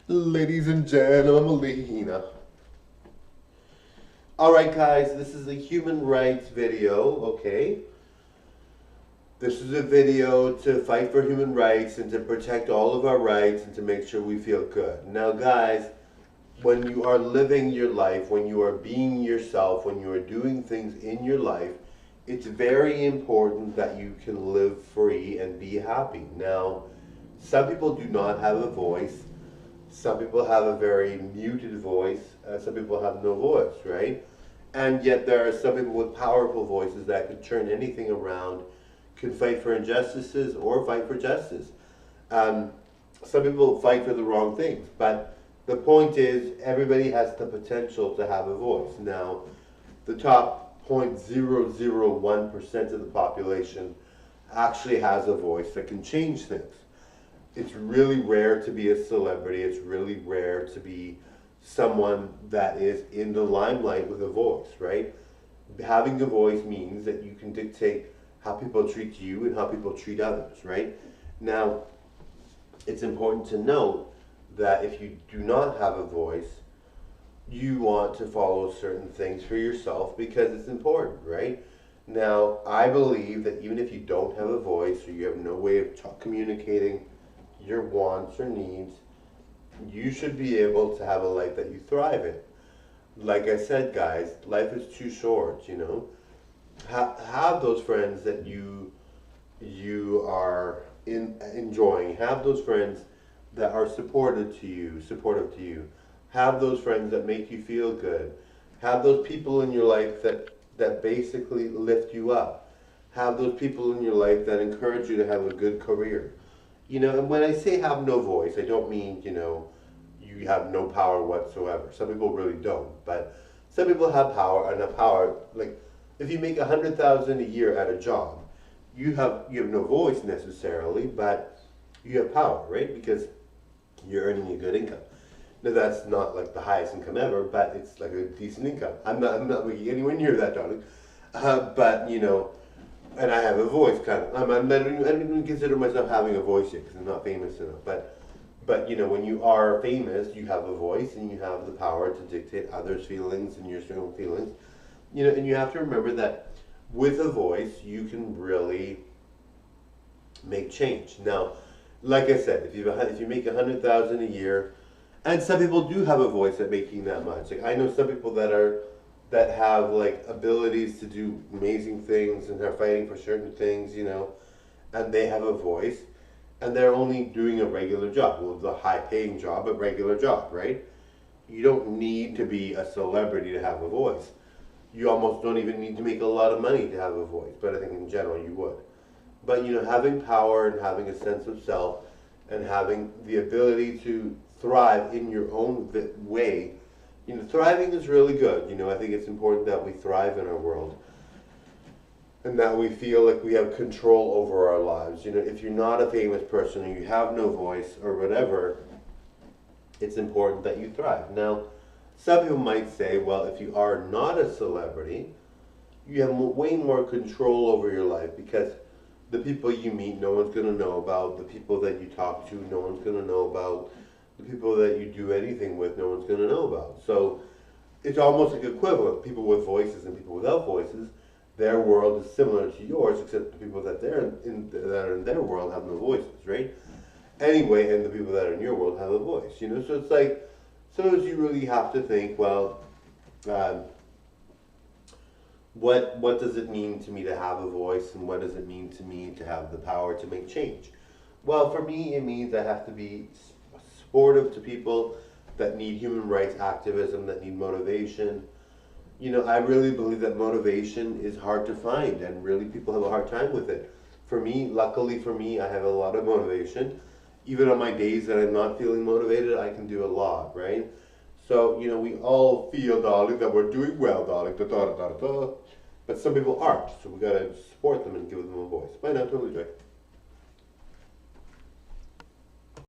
Ladies and gentlemen, Alright guys, this is a human rights video, okay? This is a video to fight for human rights and to protect all of our rights and to make sure we feel good. Now guys, when you are living your life, when you are being yourself, when you are doing things in your life, it's very important that you can live free and be happy. Now, some people do not have a voice. Some people have a very muted voice. Some people have no voice, right? And yet there are some people with powerful voices that can turn anything around, can fight for injustices or fight for justice. Some people fight for the wrong things, but the point is everybody has the potential to have a voice. Now, the top 0.001% of the population actually has a voice that can change things. It's really rare to be a celebrity. It's really rare to be someone that is in the limelight with a voice, right? Having a voice means that you can dictate how people treat you and how people treat others, right? Now, it's important to note that if you do not have a voice, you want to follow certain things for yourself because it's important, right? Now, I believe that even if you don't have a voice or you have no way of communicating your wants or needs, you should be able to have a life that you thrive in. Like I said, guys, life is too short, you know. Have those friends that you are enjoying. Have those friends that are supportive to you. Have those friends that make you feel good. Have those people in your life that basically lift you up. Have those people in your life that encourage you to have a good career. You know, and when I say have no voice, I don't mean, you know, you have no power whatsoever. Some people really don't, but some people have power, and a power, like, if you make $100,000 a year at a job, you have no voice necessarily, but you have power, right? Because you're earning a good income. Now that's not like the highest income ever, but it's like a decent income. I'm not making anywhere near that, darling. But you know, and I have a voice, kind of. I don't even consider myself having a voice yet because I'm not famous enough. But you know, when you are famous, you have a voice and you have the power to dictate others' feelings and your own feelings. You know, and you have to remember that with a voice, you can really make change. Now, like I said, if you make $100,000 a year, and some people do have a voice at making that much. Like I know some people that have like abilities to do amazing things and are fighting for certain things, you know, and they have a voice, and they're only doing a regular job. Well, it's a high-paying job, but regular job, right? You don't need to be a celebrity to have a voice. You almost don't even need to make a lot of money to have a voice, but I think in general you would. But you know, having power and having a sense of self and having the ability to thrive in your own way, you know, thriving is really good. You know, I think it's important that we thrive in our world and that we feel like we have control over our lives. You know, if you're not a famous person or you have no voice or whatever, it's important that you thrive. Now, some people might say, well, if you are not a celebrity, you have way more control over your life because the people you meet, no one's going to know about. The people that you talk to, no one's going to know about. The people that you do anything with, no one's going to know about. So it's almost like equivalent. People with voices and people without voices, their world is similar to yours, except the people that that are in their world have no voices, right? Anyway, and the people that are in your world have a voice, you know. So it's like, sometimes you really have to think, well, what does it mean to me to have a voice, and what does it mean to me to have the power to make change? Well, for me, it means I have to be supportive to people that need human rights activism, that need motivation. You know, I really believe that motivation is hard to find, and really people have a hard time with it. For me, luckily for me, I have a lot of motivation. Even on my days that I'm not feeling motivated, I can do a lot, right? So, you know, we all feel, darling, that we're doing well, darling, da da da da da. But some people aren't, so we gotta support them and give them a voice. Bye now, totally joy.